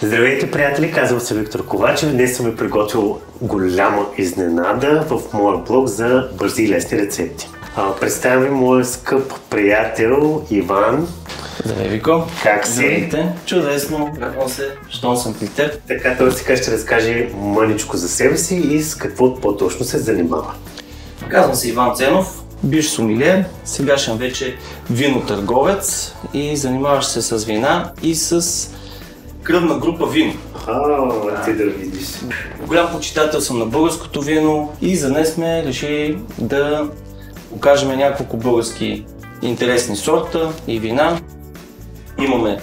Здравейте, приятели! Казвам се Виктор Ковачев. Днес съм ви приготвил голяма изненада в моя блог за бързи и лесни рецепти. Представям ви моя скъп приятел Иван. Здравей, Вико! Как си? Здравейте! Чудесно! Радвам се, щом съм при теб. Така, той сега ще разкаже мъничко за себе си и с какво по-точно се занимава. Казвам се Иван Ценов, бивш сомелиер, сегашен вече винотърговец и занимаваш се с вина и с кръвна група вино. Ти да видиш. Голям почитател съм на българското вино и за днес сме решили да покажем няколко български интересни сорта и вина. Имаме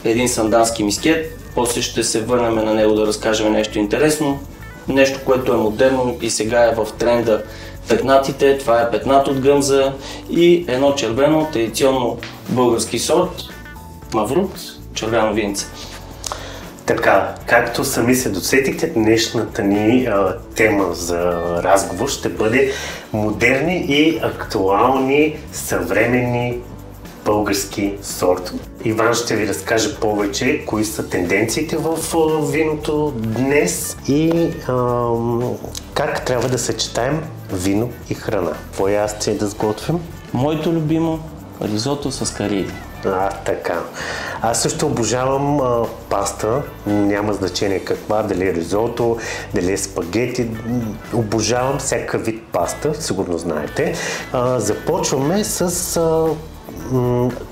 един сандански мискет, после ще се върнем на него да разкажем нещо интересно. Нещо, което е модерно и сега е в тренда петнатите. Това е петнат от гъмза и едно червено традиционно български сорт Маврут, червено винце. Така, както сами се досетихте, днешната ни тема за разговор ще бъде модерни и актуални съвременни български сорт. Иван ще ви разкаже повече кои са тенденциите в виното днес и как трябва да съчетаем вино и храна. Какво ястие да сготвим? Моето любимо ризото с кариди. Така. Аз също обожавам паста, няма значение каква, дали е ризото, дали е спагети, обожавам всякакъв вид паста, сигурно знаете. Започваме с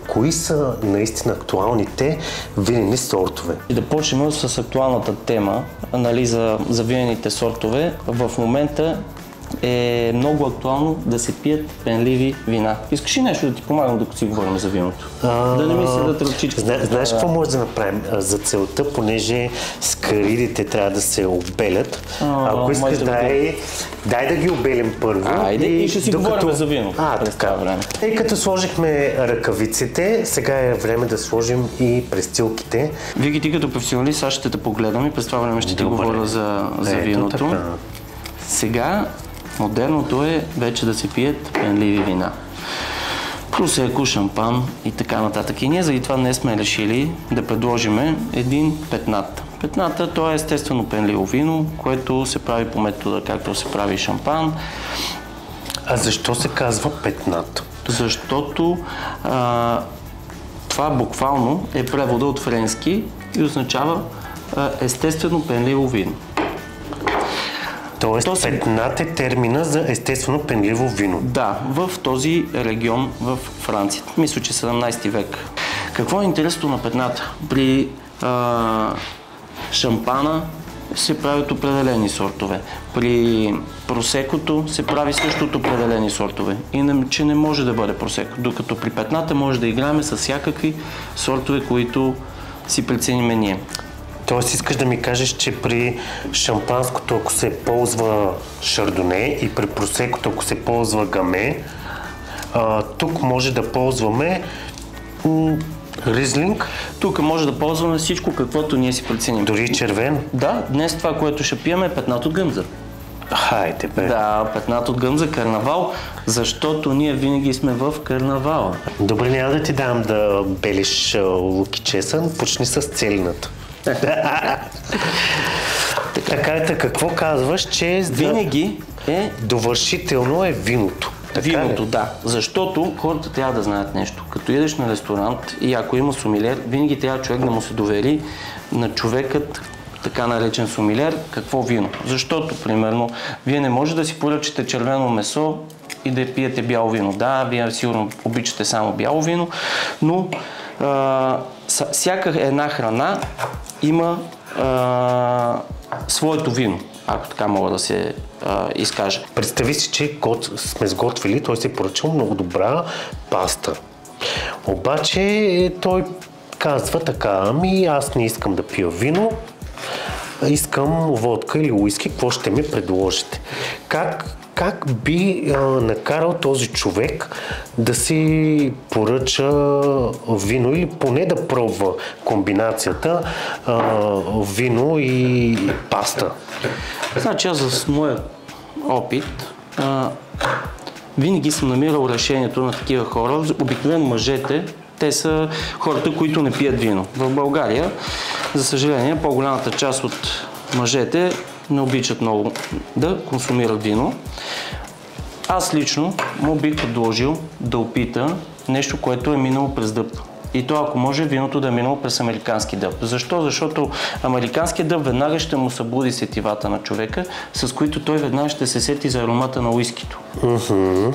кои са наистина актуалните винени сортове. И да почнем с актуалната тема, нали, за винените сортове. В момента е много актуално да се пият пенливи вина. Искаш ли нещо да ти помагам, докато си говорим за виното? Да не ми се да тръпчичка. Знаеш какво може да направим? За целта, понеже скаридите трябва да се обелят. Ако искаш, дай да ги обелим първо. Айде и ще си говорим за вино. Така. Тъй като сложихме ръкавиците, сега е време да сложим и престилките. Вики, ти като професионалист, сега ще те погледам и през това време ще ти говоря за виното. Сега модерното е вече да се пият пенливи вина. Просеко, шампан и така нататък. И ние заради това днес сме решили да предложим един петнат. Петната, то е естествено пенливо вино, което се прави по метода, както се прави шампан. А защо се казва петнат? Защото това буквално е превода от френски и означава естествено пенливо вино. Тоест петнат е термина за естествено пенливо вино. Да, в този регион в Франция. Мисля, че 17 век. Какво е интересното на петната? При шампана се правят определени сортове. При просекото се прави също от определени сортове. Иначе не може да бъде просеко. Докато при петната може да играем с всякакви сортове, които си прецениме ние. Тоест искаш да ми кажеш, че при шампанското, ако се ползва шардоне и при просекото, ако се ползва гаме, тук може да ползваме ризлинг. Тук може да ползваме всичко, каквото ние си преценим. Дори червен? Да, днес това, което ще пием е петнат от гъмза. Хайде бе. Да, петнат от гъмза, карнавал, защото ние винаги сме в карнавала. Добре, няма да ти дам да белиш лук и чесън, почни с целината. Така, какво казваш, че винаги е довършително е виното? Виното, да. Защото хората трябва да знаят нещо. Като идеш на ресторант и ако има сомелиер, винаги трябва човек да му се довери на човекът, така наречен сомелиер, какво вино. Защото, примерно, вие не може да си поръчате червено месо и да пиете бяло вино. Да, вие сигурно обичате само бяло вино, но всяка една храна има своето вино, ако така мога да се изкажа. Представи си, че сме сготвили, той се поръчал много добра паста. Обаче той казва така, ами аз не искам да пия вино, искам водка или уиски, какво ще ми предложите? Как би накарал този човек да си поръча вино или поне да пробва комбинацията вино и паста? Значи аз с моя опит винаги съм намирал решението на такива хора. Обикновено мъжете, те са хората, които не пият вино. В България За съжаление, по-голямата част от мъжете не обичат много да консумират вино. Аз лично му бих предложил да опита нещо, което е минало през дъб. И то, ако може, виното да е минало през американски дъб. Защо? Защото американският дъб веднага ще му събуди сетивата на човека, с които той веднага ще се сети за аромата на уискито.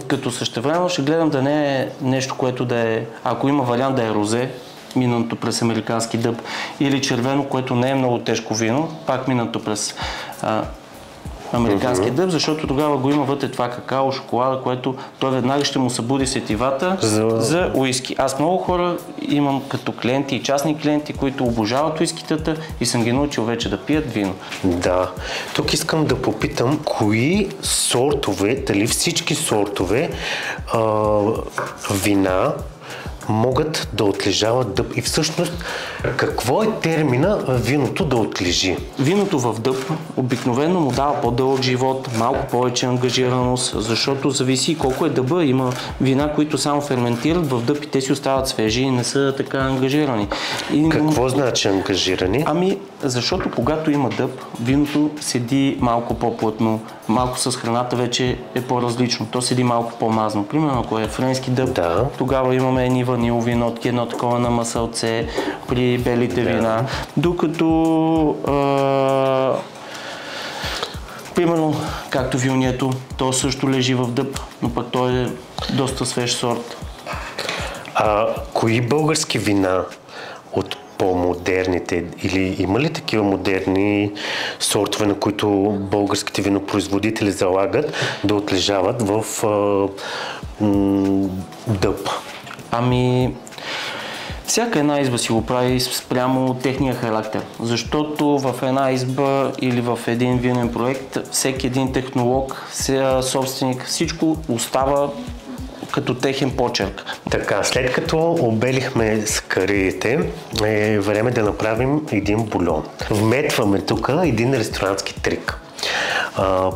Като същевременно ще гледам да не е нещо, което да е, ако има вариант да е розе, минато през американски дъб, или червено, което не е много тежко вино, пак минато през американски дъб, защото тогава го има вътре това какао, шоколада, което той веднага ще му събуди сетивата за уиски. Аз много хора имам като клиенти и частни клиенти, които обожават уискитата и съм ги научил вече да пият вино. Да. Тук искам да попитам, кои сортове, дали всички сортове вина могат да отлежават дъб и всъщност какво е термина виното да отлежи? Виното в дъб обикновено му дава по-дълъг живот, малко повече ангажираност, защото зависи колко е дъба. Има вина, които само ферментират в дъб и те си остават свежи и не са така ангажирани. Какво значи ангажирани? Ами, защото когато има дъб, виното седи малко по-плътно, малко с храната вече е по-различно. То седи малко по-мазно. Примерно, ако е френски дъб, тогава имаме едни ванилови нотки, едно такова на масълце при белите вина. Докато примерно, както вилнието, то също лежи в дъб, но пък той е доста свеж сорт. Кои български вина от по-модерните или има ли такива модерни сортове, на които българските винопроизводители залагат да отлежават в дъб? Ами, всяка една изба си го прави спрямо техния характер, защото в една изба или в един винен проект всеки един технолог, собственик, всичко остава като техен почерк. Така, след като обелихме скариите, е време да направим един бульон. Вметваме тук един ресторантски трик.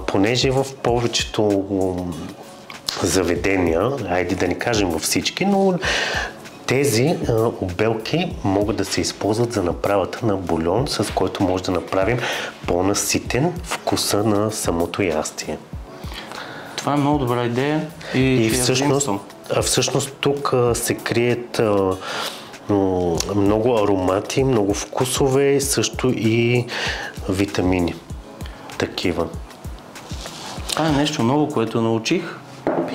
Понеже в повечето заведения, айде да не кажем във всички, но тези обелки могат да се използват за направата на бульон, с който може да направим по-наситен вкуса на самото ястие. Това е много добра идея и всъщност тук се крият много аромати, много вкусове, също и витамини. Такива. Това е нещо ново, което научих.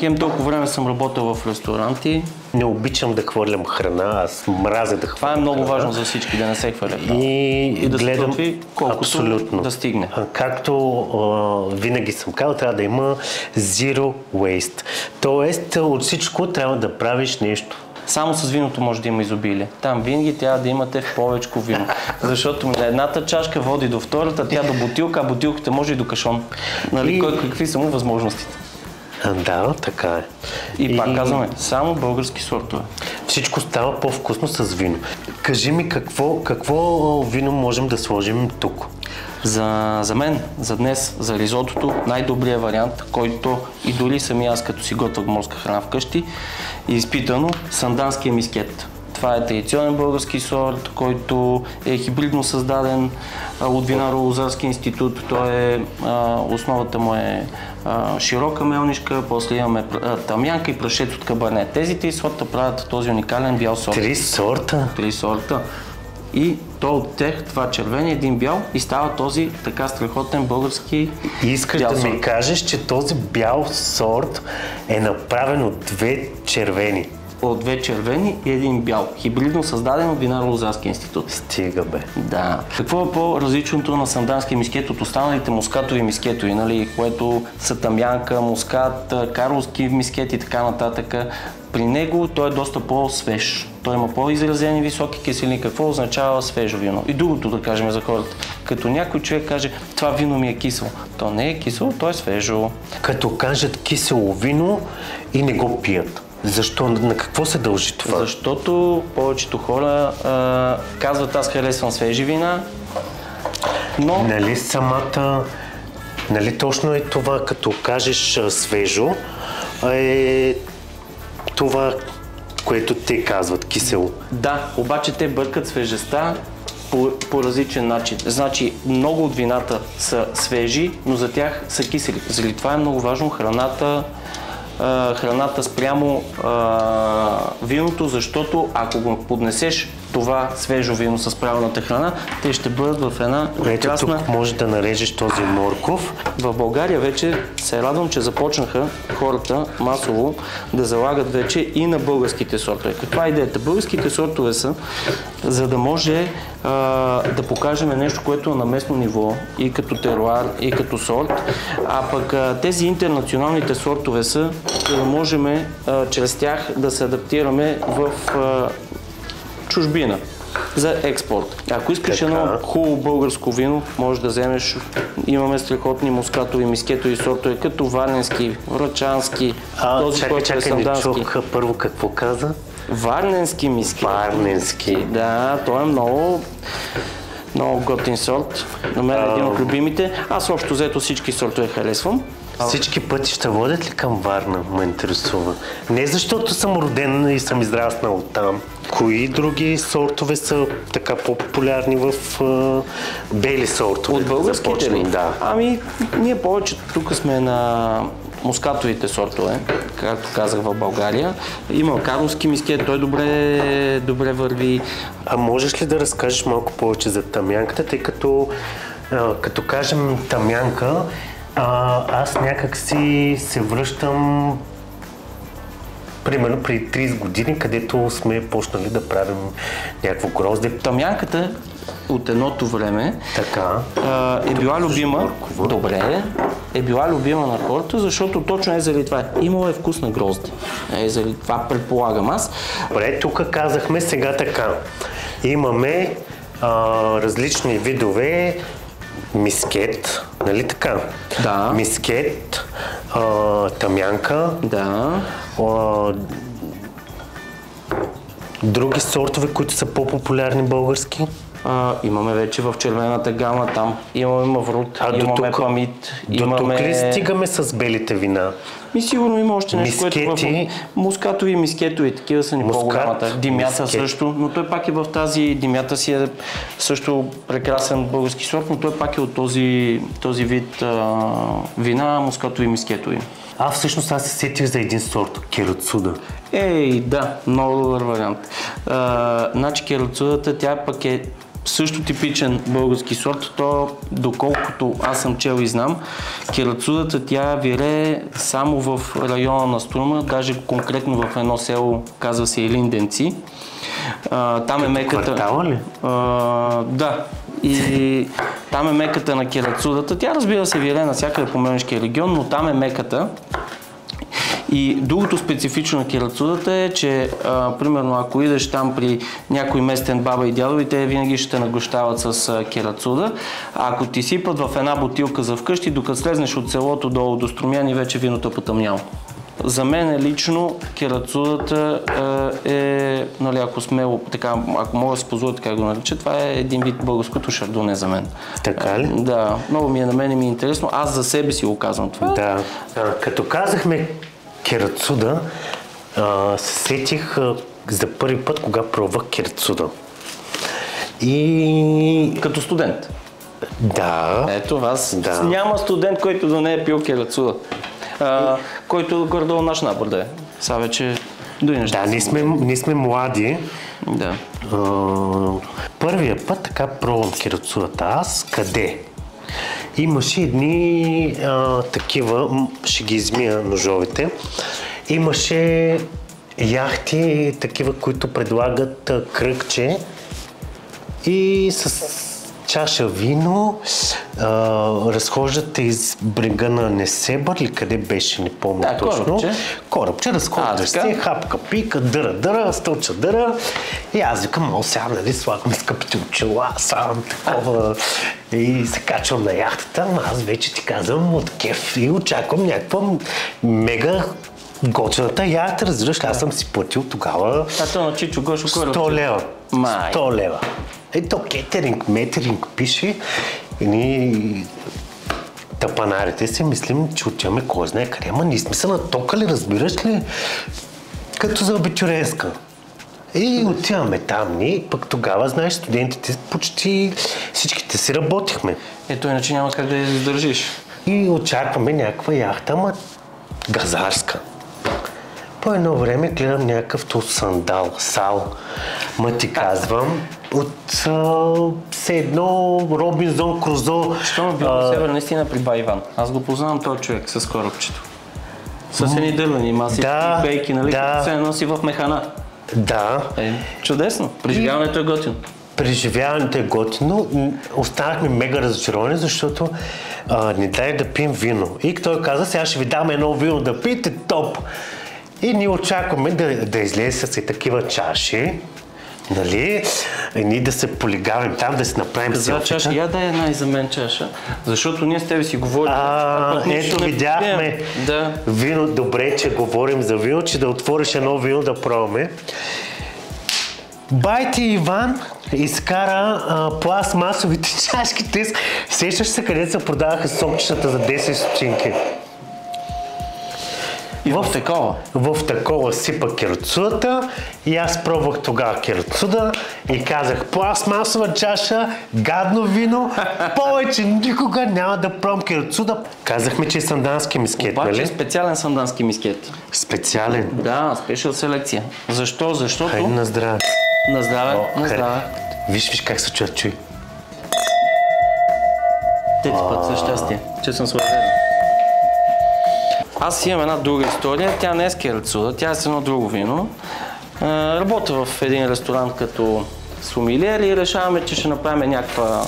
Хем толкова време съм работил в ресторанти. Не обичам да хвърлям храна, аз мразя да хвърлям. Това е много важно за всички, да не се хвърля храна. И да гледам се готви колкото да стигне. Както винаги съм казал, трябва да има zero waste. Тоест от всичко трябва да правиш нещо. Само с виното може да има изобилие. Там винаги трябва да имате в повечко вино. Защото едната чашка води до втората, тя до бутилка, а бутилката може и до кашон. Нали? Какви са му възможностите? Да, така е. И пак казваме, само български сортове. Всичко става по-вкусно с вино. Кажи ми какво вино можем да сложим тук? За мен, за днес, за ризотото, най-добрият вариант, който и дори сами аз като си готвях морска храна вкъщи, е изпитано санданския мискет. Това е традиционен български сорт, който е хибридно създаден от Винаро-лозарски институт. Основата му е широка мелнишка, после имаме тамянка и прашет от кабарне. Тези три сорта правят този уникален бял сорт. Три сорта? Три сорта. И то от тях, това червен, един бял и става този така страхотен български Искаш бял да сорт. ми кажеш, че този бял сорт е направен от две червени? От две червени и един бял. Хибридно създаден от Винаро-лозарски институт. Стига бе. Да. Какво е по-различното на санданския мискет от останалите мускатови мискетови, нали? Което са тамянка, мускат, карловски мискет и така нататък. При него той е доста по-свеж. Той има по-изразени високи киселини. Какво означава свежо вино? И другото да кажем за хората. Като някой човек каже, това вино ми е кисело. То не е кисело, то е свежо. Като кажат кисело вино и не го пият. Защо? На какво се дължи това? Защото повечето хора казват, аз харесвам свежи вина, но... Нали точно е това, като кажеш свежо, е това, което те казват, кисело. Да, обаче те бъркат свежестта по различен начин. Значи, много от вината са свежи, но за тях са кисели. Заради това е много важно храната спрямо виното, защото ако го поднесеш това свежо вино с правилната храна, те ще бъдат в една прекрасна... Тук може да нарежеш този морков. В България вече се радвам, че започнаха хората масово да залагат вече и на българските сортове. Каква е идеята? Българските сортове са, за да може да покажем нещо, което е на местно ниво и като теруар, и като сорт, а пък тези интернационалните сортове са, за да можем чрез тях да се адаптираме в чужбина за експорт. Ако искаш едно хубаво българско вино, можеш да вземеш, имаме страхотни мускатови, мискетови сортове, като варненски, врачански, този, който е сандански. Не чух първо какво каза. Варненски мискет. Варненски. Да, той е много готин сорт. На мен е един от любимите. Аз общо взето всички сортове харесвам. Всички пътища водят ли към Варна, ме интересува. Не защото съм роден и съм израснал там. Кои други сортове са така по-популярни в бели сортове? От българските ли? Да. Ами, ние повече тук сме на мускатовите сортове, както казах в България. Има карловски мискет, той добре върви. А можеш ли да разкажеш малко повече за тамянката, тъй като кажем тамянка, аз някак си се връщам примерно преди 30 години, където сме почнали да правим някакво грозде. Тамянката от едното време е била любима. Добре, е била любима на хората, защото точно заради това. Имало е вкус на грозде. Заради това предполагам аз. Добре, тук казахме сега така. Имаме различни видове мискет, нали така? Да. Мискет, тамянка. Да. Други сортове, които са по-популярни български? Имаме вече в червената гама, там имаме маврут, имаме памит. До тук ли стигаме с белите вина? Сигурно има още нещо, мискети, което мускатови и мискетови, такива са ни по-голямата. Димята също, но той пак е в тази, димята си е също прекрасен български сорт, но той пак е от този вид вина, мускатови и мискетови. Всъщност аз се сетих за един сорт, керацуда. Да, много добър вариант. Значи керацудата, тя пък е също типичен български сорт. То, доколкото аз съм чел и знам, керацудата тя вирее само в района на Струма, даже конкретно в едно село, казва се Илинденци. Там е меката... Квартала ли? Да. И там е меката на керацудата. Тя, разбира се, вирее навсякъде по Мелнишкия регион, но там е меката. И другото специфично на керацудата е, че примерно ако идеш там при някой местен баба и дядови, те винаги ще те нагощават с керацуда. А ако ти сипат в една бутилка за вкъщи, докато слезнеш от селото долу до Струмяни, вече виното е потъмняло. За мен лично керацудата е, нали, ако смело, така, ако мога да се позволя така го нарича, това е един вид българското шардоне за мен. Така ли? Да, много ми е, на мен ми е интересно. Аз за себе си го казвам това. Да. Като казахме керацуда, се сетих за първи път, кога пробвах керацуда. И... Като студент? Да. Ето вас. Да. Няма студент, който да не е пил керацуда. Който горе-долу наш набор да е. Сега вече дори неща. Да, ние сме млади. Да. Първия път така пробвам керацудата. Аз къде? Имаше едни такива, ще ги измия ножовете, имаше яхти такива, които предлагат кръгче и с чаша вино разхождате из брега на Несебър или къде беше, не помня точно. Корабче, разхождаш се, хапка, пика, дъра, стълча дъра и аз викам, сега нали слагам скъпите очила, сам такова и се качвам на яхтата, но аз вече ти казвам от кеф и очаквам някаква мега готвената яхта, разбираш, аз съм си платил тогава 100 лева. 100 лева. Ето кетеринг, метеринг пише и ние тъпанарите си мислим, че отиваме кой знае къде, ама ние сме се натокали, разбираш ли, като за абитюренска. И отиваме там ни, пък тогава, знаеш, студентите почти всичките си работихме. Ето, иначе няма как да я издържиш. И очакваме някаква яхта, ама газарска. По едно време гледам някакъв сал. Ма ти казвам, от все едно Робинзон Крузо. Що ме било север наистина при бай Иван? Аз го познавам този човек с корабчето. С едни дървени маси, бейки, нали? Да. Се носи в механа. Да. Чудесно. Преживяването е готино. Преживяването е готино. Останахме мега разочаровани, защото не дай да пием вино. И той каза, сега ще ви дам едно вино да пиете, топ. И ние очакваме да излезе с такива чаши, нали? И ние да се полигавим там, да си направим селфита. Чаша, я дай една и за мен чаша, защото ние с тебе си говорим. Ето видяхме вино, добре, че говорим за вино, че да отвориш едно вино да пробваме. Байти Иван изкара пластмасовите чашки. Сещаш се къде се продаваха сокчетата за 10 стотинки? И в такова? В такова сипа керцудата и аз пробвах тогава керцуда и казах пластмасова чаша, гадно вино, повече никога няма да пробвам керцуда. Казахме, че е сандански мискет, нали? Обаче е специален сандански мискет. Специален? Да, спешъл селекция. Защо? Защото... Хайде на здраве. На здраве, на здраве. Виж как се чуй. Тети път за щастие, че съм славен. Аз имам една друга история, тя не е с керцуда, тя е с едно друго вино. Работя в един ресторант като сомилиер и решаваме, че ще направим някаква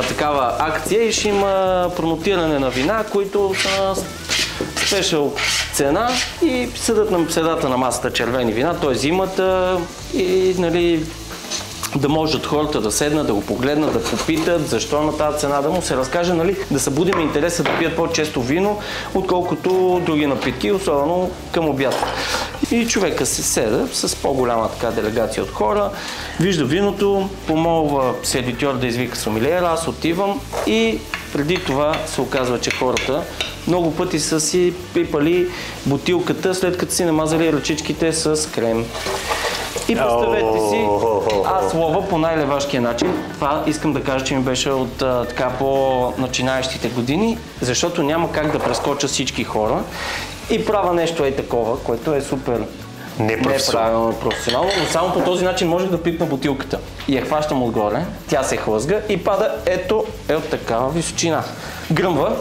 такава акция и ще има промотиране на вина, които са спешъл цена и седат на седата на масата червени вина, т.е. зимата и нали, да можат хората да седнат, да го погледнат, да попитат защо на тази цена, да му се разкаже, нали, да събудим интереса да пият по-често вино, отколкото други напитки, особено към обяд. И човека се седа с по-голяма така делегация от хора, вижда виното, помолва сервитьор да извика сомелиера, аз отивам и преди това се оказва, че хората много пъти са си пипали бутилката, след като си намазали ръчичките с крем. И представете си, аз лова по най-левашкия начин. Това искам да кажа, че ми беше от така по-начинаещите години, защото няма как да прескоча всички хора и правя нещо такова, което е супер неправилно професионално, но само по този начин можех да пипна бутилката. И я хващам отгоре, тя се хлъзга и пада ето от такава височина. Гръмва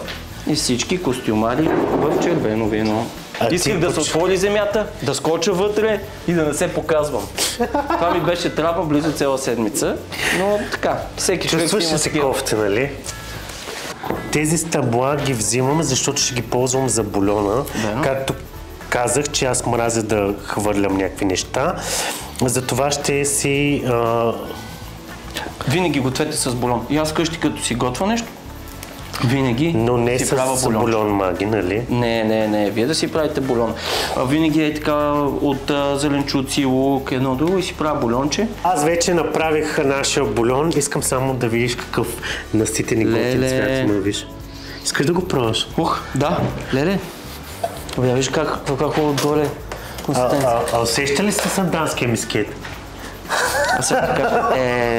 и всички костюмари в червено вино. Исках да се отвори земята, да скоча вътре и да не се показвам. Това ми беше травма близо цяла седмица, но така, всеки човек си има такива. Кофти, нали? Тези стъбла ги взимам, защото ще ги ползвам за бульона. Да. Както казах, че аз мразя да хвърлям някакви неща. Затова ще си... Винаги гответе с бульон. И аз къщи, като си готвя нещо, винаги но не си правя с бульон маги, нали? Не, вие да си правите бульон. Винаги е така от зеленчуци, лук, едно друго и си правя бульонче. Аз вече направих нашия бульон, искам само да видиш какъв наситен и готин цвят има, виж. Искаш да го пробваш? Да, леле. Виж как отдоле консистенция. Усеща ли сте санданския мискет?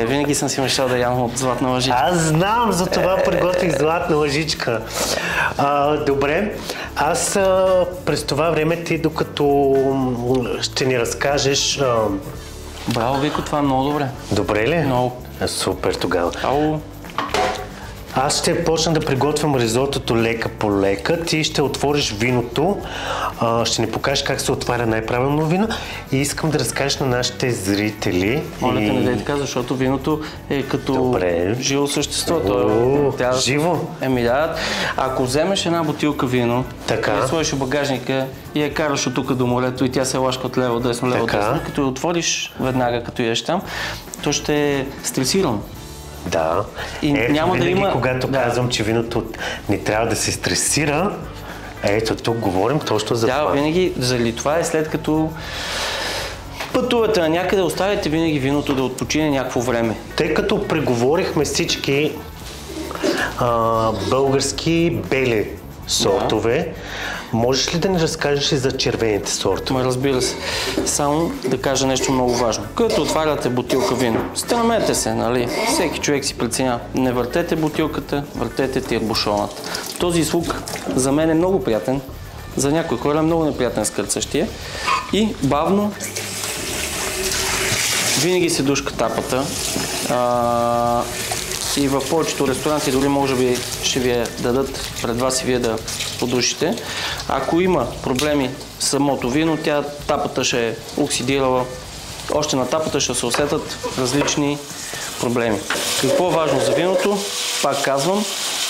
Винаги съм си мечтал да ям от златна лъжичка. Аз знам, за това приготвих златна лъжичка. Добре, аз през това време ти, докато ще ни разкажеш... Браво, Вико, това е много добре. Добре ли? Много. Супер тогава. Ау. Аз ще почна да приготвям ризотото лека по лека. Ти ще отвориш виното, ще ни покажеш как се отваря най-правилно вино и искам да разкажеш на нашите зрители. Моля те, не дай така, защото виното е като живо същество. Живо? Ако вземеш една бутилка вино, я сложиш в багажника и я караш от тук до морето и тя се лашка от лево, десно, лево, десно, като я отвориш веднага, като ядеш там, то ще е стресирано. Да. И няма винаги, да има... когато казвам, че виното не трябва да се стресира, ето тук говорим точно за това. Да, винаги, заради това е след като пътувате на някъде, оставяйте винаги виното да отпочине някакво време. Тъй като преговорихме всички български бели сортове, Можеш ли да ни разкажеш и за червените сортове? Разбира се. Само да кажа нещо много важно. Като отваряте бутилка вино, стремете се, нали? Всеки човек си преценява. Не въртете бутилката, въртете тирбушоната. Този звук за мен е много приятен, за някои хора е много неприятен скърцащия. И бавно винаги се душка тапата. И в повечето ресторанти дори може би ще ви я дадат пред вас и вие да подушите. Ако има проблеми с самото вино, тапата ще е оксидирала. Още на тапата ще се усетят различни проблеми. Какво е важно за виното? Пак казвам,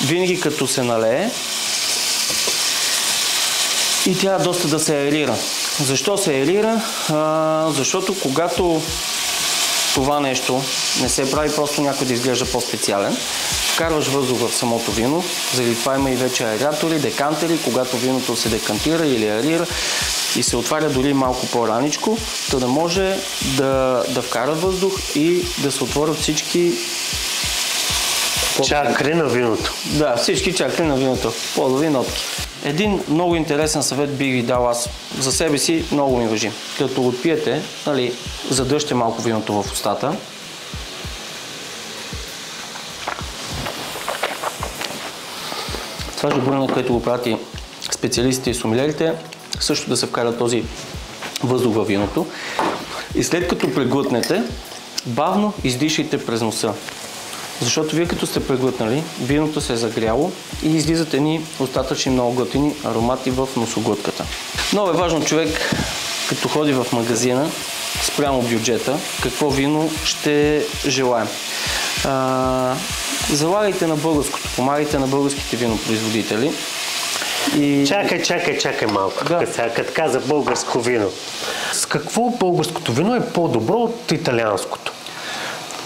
винаги като се налее и трябва доста да се аерира. Защо се аерира? Защото когато това нещо не се прави просто някой да изглежда по-специален, вкарваш въздух в самото вино, заради това има и вече аератори, декантери, когато виното се декантира или аерира и се отваря дори малко по-раничко, за да може да вкара въздух и да се отворят всички чакри на виното. Да, всички чакри на виното, плодови нотки. Един много интересен съвет бих ви дал аз. За себе си много ми важи. Като го пиете, нали, задръжте малко виното в устата. Това жабурене, което го правят и специалистите и сомелиерите, също да се вкара този въздух във виното. И след като преглътнете, бавно издишайте през носа. Защото вие като сте преглътнали, виното се е загряло и излизат едни остатъчни много готини аромати в носоглътката. Много е важно човек, като ходи в магазина, спрямо бюджета, какво вино ще желаем. Залагайте на българското, помагайте на българските винопроизводители. И... Чакай малко. Да. Като каза българско вино. С какво българското вино е по-добро от италианското?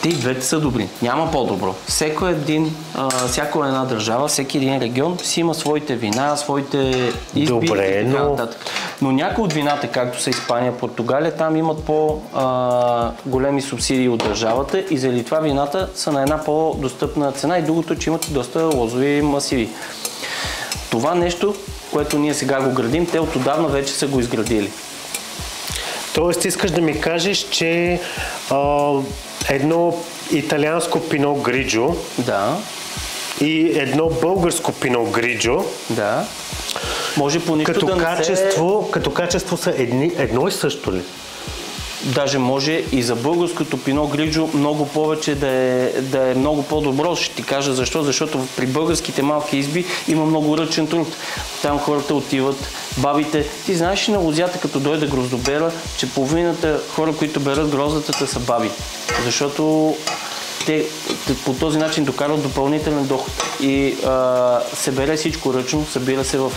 Те и двете са добри. Няма по-добро. Всяка една държава, всеки един регион си има своите вина, своите изби и така нататък. Но някои от вината, както са Испания, Португалия, там имат по-големи субсидии от държавата и заради това вината са на една по-достъпна цена и другото, че имат доста лозови масиви. Това нещо, което ние сега го градим, те отдавна вече са го изградили. Тоест искаш да ми кажеш, че едно италианско пино гриджо и едно българско пино гриджо може по нищо като качество са едно и също ли? Даже може и за българското пино гриджо много повече да е много по-добро. Ще ти кажа защо. Защото при българските малки изби има много ръчен труд. Там хората отиват, бабите. Ти знаеш ли на лозята, като дойде гроздобера, че половината хора, които берат гроздата, са баби. Защото те по този начин докарват допълнителен доход. И се бере всичко ръчно, събира се в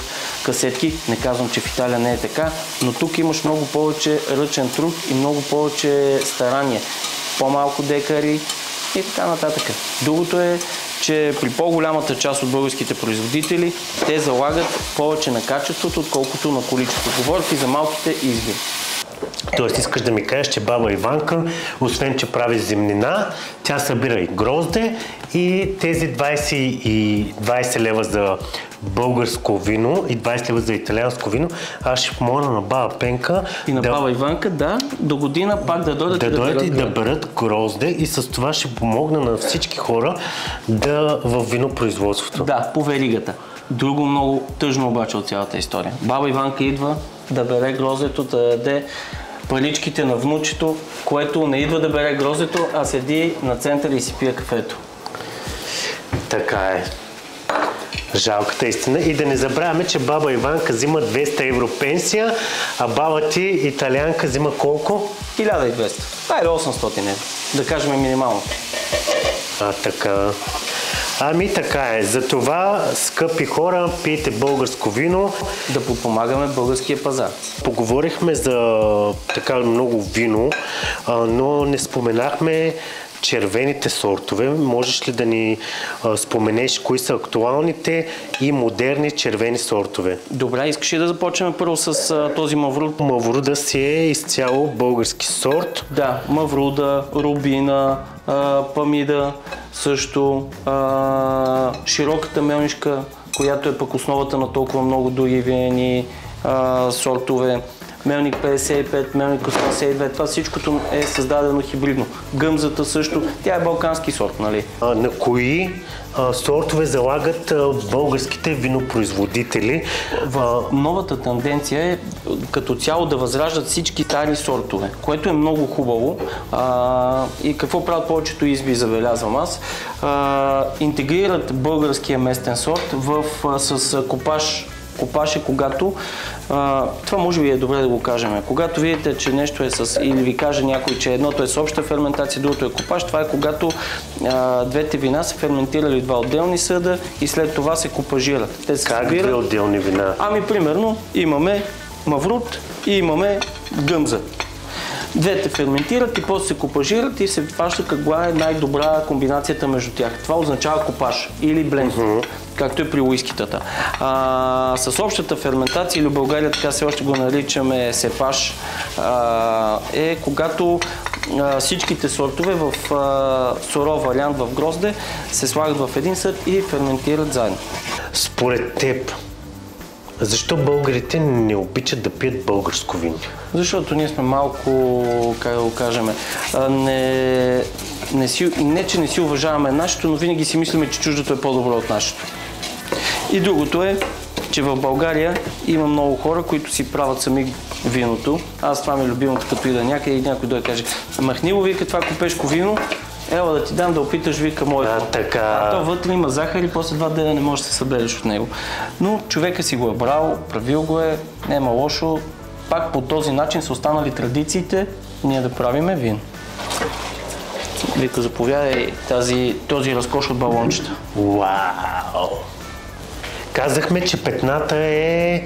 касетки. Не казвам, че в Италия не е така, но тук имаш много повече ръчен труд и много повече старание. По-малко декари и така нататък. Другото е, че при по-голямата част от българските производители те залагат повече на качеството, отколкото на количество. Говорят и за малките изби. Тоест искаш да ми кажеш, че баба Иванка, освен че прави зимнина, тя събира и грозде и тези 20 лева за българско вино и 20 лева за италианско вино, аз ще помогна на баба Пенка и на баба Иванка, до година пак да дойдат и да берат грозде и с това ще помогна на всички хора в винопроизводството. Да, по веригата. Друго много тъжно обаче от цялата история. Баба Иванка идва да бере гроздето, да даде паричките на внучето, което не идва да бере гроздето, а седи на центъра и си пие кафето. Така е. Жалката истина. И да не забравяме, че баба Иванка взима 200 евро пенсия, а баба ти, италианка, взима колко? 1200. Айде 800 евро. Да кажем минимално. Така. Ами така е. Затова, скъпи хора, пийте българско вино. Да подпомагаме българския пазар. Поговорихме за така много вино, но не споменахме червените сортове. Можеш ли да ни споменеш кои са актуалните и модерни червени сортове? Добре, искаш ли да започнем първо с този Мавруд? Мавруда си е изцяло български сорт. Да, Мавруда, Рубина, Памида, също широката мелнишка която е пък основата на толкова много други винени сортове. Мелник 55, Мелник 82, това всичкото е създадено хибридно. Гъмзата също, тя е балкански сорт, нали? На кои сортове залагат българските винопроизводители? Новата тенденция е като цяло да възраждат всички стари сортове, което е много хубаво. И какво правят повечето изби, забелязвам аз? Интегрират българския местен сорт с копаж. Копаж е когато, това може би е добре да го кажем, когато видите, че нещо е или ви каже някой, че едното е с обща ферментация, другото е копаж, това е когато двете вина са ферментирали два отделни съда и след това се копажират. Те се как две отделни вина? Примерно имаме Маврут и имаме Гъмза. Двете ферментират и после се копажират и се фаща каква е най-добра комбинацията между тях. Това означава копаж или бленд, както е при уискитата. С общата ферментация, или в България така все още го наричаме сепаж, е когато всичките сортове в суров вариант в грозде се слагат в един съд и ферментират заедно. Според теб, защо българите не обичат да пият българско вино? Защото ние сме малко, как да го кажем, не че не си уважаваме нашето, но винаги си мислиме, че чуждото е по-добро от нашето. И другото е, че в България има много хора, които си правят сами виното. Аз това ми е любимото, като ида някъде и някой да каже: махни го, вика, това купешко вино, ела да ти дам да опиташ, вика, моето. То вътре има захар и после 2 дена не можеш да се събереш от него. Но човека си го е брал, правил го е, няма лошо. Пак по този начин са останали традициите ние да правиме вино. Вика, заповядай този разкош от балончета. Вау! Казахме, че петната е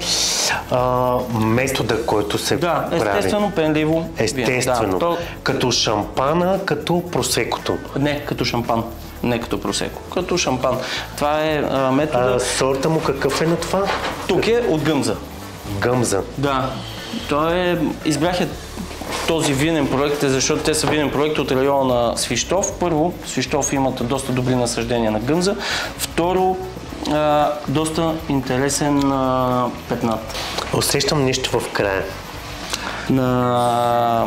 метода, който се прави. Да, естествено, пенливо. Естествено. Да, като шампана, като просекото. Не, като шампан. Не като просеко. Като шампан. Това е метода... Сорта му какъв е на това? Тук е от Гъмза. Гъмза. Да. Избрах този винен проект, защото те са винен проект от района на Свищов. Първо, Свищов имат доста добри насъждения на Гъмза. Второ, доста интересен петнат. Усещам нещо в края. На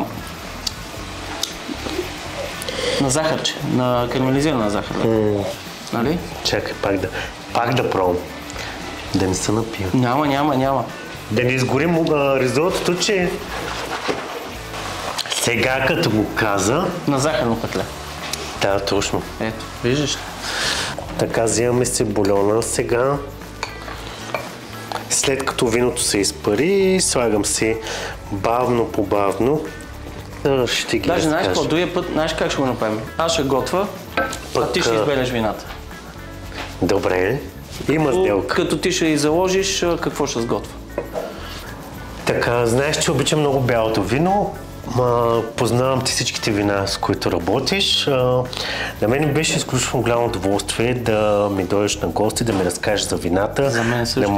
захарче, на карамелизирана захар. Нали? Чакай, пак да пробвам. Да не се напия. Няма. Да не изгорим ризотото, че сега като го каза... На захарно петле. Да, точно. Ето, виждаш. Така, взимаме се бульона сега. След като виното се изпари, слагам си бавно по бавно. Ще ги даже знаеш какво, другия път, знаеш как ще го направим? Аз ще готва, а ти ще избереш вината. Добре, има сделка. Като ти ще и заложиш, какво ще сготвя? Така, знаеш, че обичам много бялото вино. Познавам ти всичките вина, с които работиш. На мен беше изключително голямо удоволствие да ми дойдеш на гости, да ми разкажеш за вината. За мен също.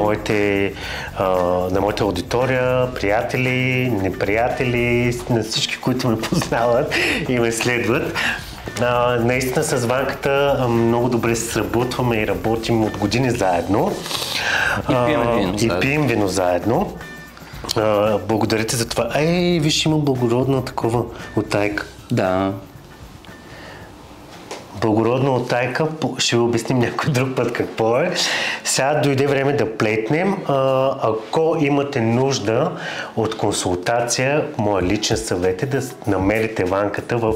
На моята аудитория, приятели, неприятели, на всички, които ме познават и ме следват. Наистина с Ванката много добре се сработваме и работим от години заедно. И пием вино заедно. Благодаря ти за това. Виж, има благородна такова утайка. Да. Благородна утайка, ще ви обясним някой друг път какво е. Сега дойде време да плетнем. Ако имате нужда от консултация, моя личен съвет е да намерите Ванката в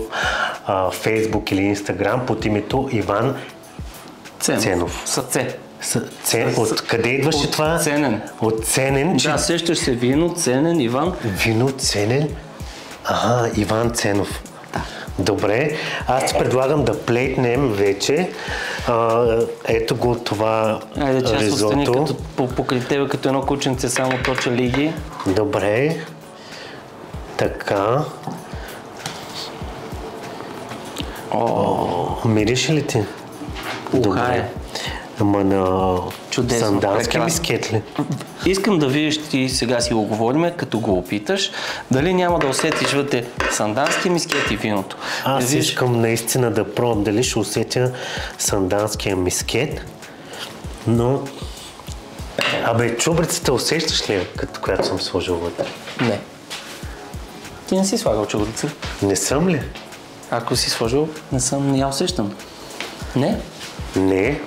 Facebook или Instagram под името Иван Ценов. От къде идваше това? Ценен. От Ценен. Да, сещаш се вино, Ценен, Иван. Вино, Ценен? Иван Ценов. Да. Добре, аз ти предлагам да плетнем вече. Ето го това ризото. Айде, че аз остани покрай тебе като едно кученце, само точа лиги. Добре. Така. Мирише ли ти? Добре. Ама на чудесно, сандански мискет ли? Искам да видиш, ти сега си го говорим, като го опиташ, дали няма да усетиш вътре сандански мискет и виното. Аз искам наистина да пробвам дали ще усетя санданския мискет, но Абе, чубрицата усещаш ли, като която съм сложил вътре? Не. Ти не си слагал чубрица. Не съм ли? Ако си сложил, не я усещам. Не? Не.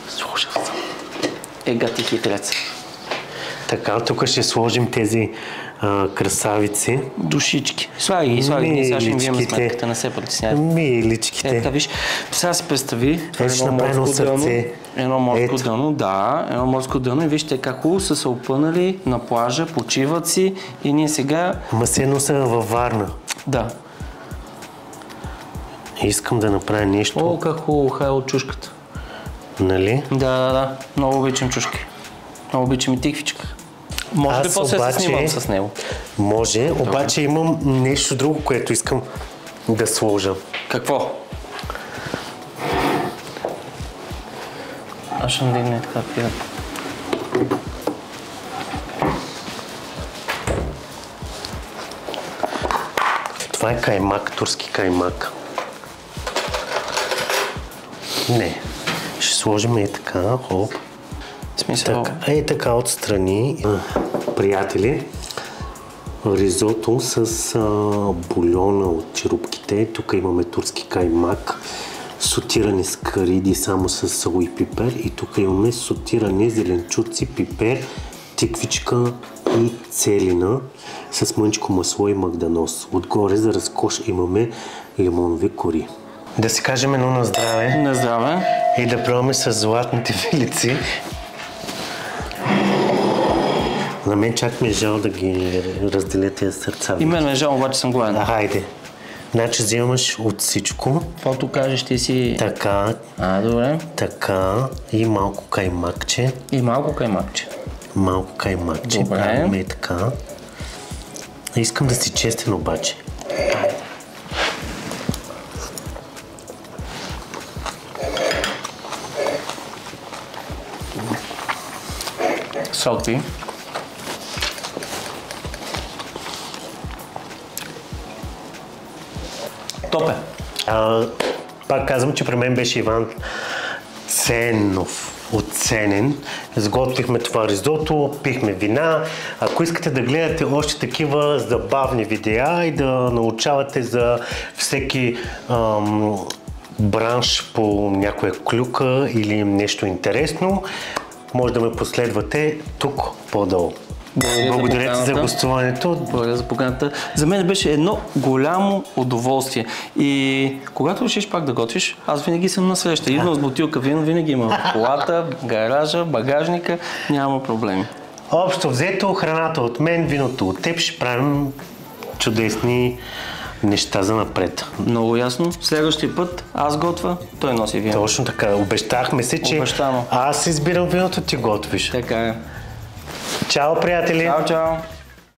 Сложил съм. Ега ти хитрец. Така, тук ще сложим тези красавици. Душички. Слагай ги, сега ще им вием сметката, не се притеснявай. Миличките. Ето, виж, сега си представи едно морско дъно, едно морско дъно и вижте как хубаво са се опънали на плажа, почиват си и ние сега... Ама се едно са във Варна. Да. Искам да направя нещо. О, как хубаво хай от чушката. Нали? Да. Много обичам чушки. Много обичам и тиквичка. Може ли после да се снимам с него? Може, обаче имам нещо друго, което искам да сложа. Какво? Аз ще надигне така приятно. Това е каймак, турски каймак. Не. Ще сложим и така, хоп. Смисъл? Така отстрани. Приятели, ризото с бульона от черупките. Тук имаме турски каймак, сотирани с кариди само с сол и пипер. И тук имаме сотирани зеленчуци, пипер, тиквичка и целина с мъничко масло и магданоз. Отгоре за разкош имаме лимонови кори. Да си кажем едно на здраве. На здраве. И да пробваме с златните вилици. На мен чак ми е жал да ги разделя тези сърца. И мен ме е жал, обаче съм гладен. Хайде. Значи взимаш от всичко. Каквото кажеш ти си... Така. Добре. Така. И малко каймакче. Малко каймакче. Добре. Правим така. Искам да си честен обаче. Салти. Топе. Пак казвам, че при мен беше Иван Ценов. Оценен. Сготвихме това ризото, пихме вина. Ако искате да гледате още такива забавни видеа и да научавате за всеки бранш по някоя клюка или нещо интересно, може да ме последвате тук по-долу. Благодаря ти за гостуването. Благодаря за поканата. За мен беше едно голямо удоволствие. И когато решиш пак да готвиш, аз винаги съм на среща. Идвам с бутилка вино, винаги имам в колата, гаража, багажника, няма проблеми. Общо взето, храната от мен, виното от теб, ще правим чудесни неща за напред. Много ясно. Следващия път аз готвя, той носи вино. Точно така. Обещахме се, че аз избирам виното, ти готвиш. Така е. Чао, приятели! Чао!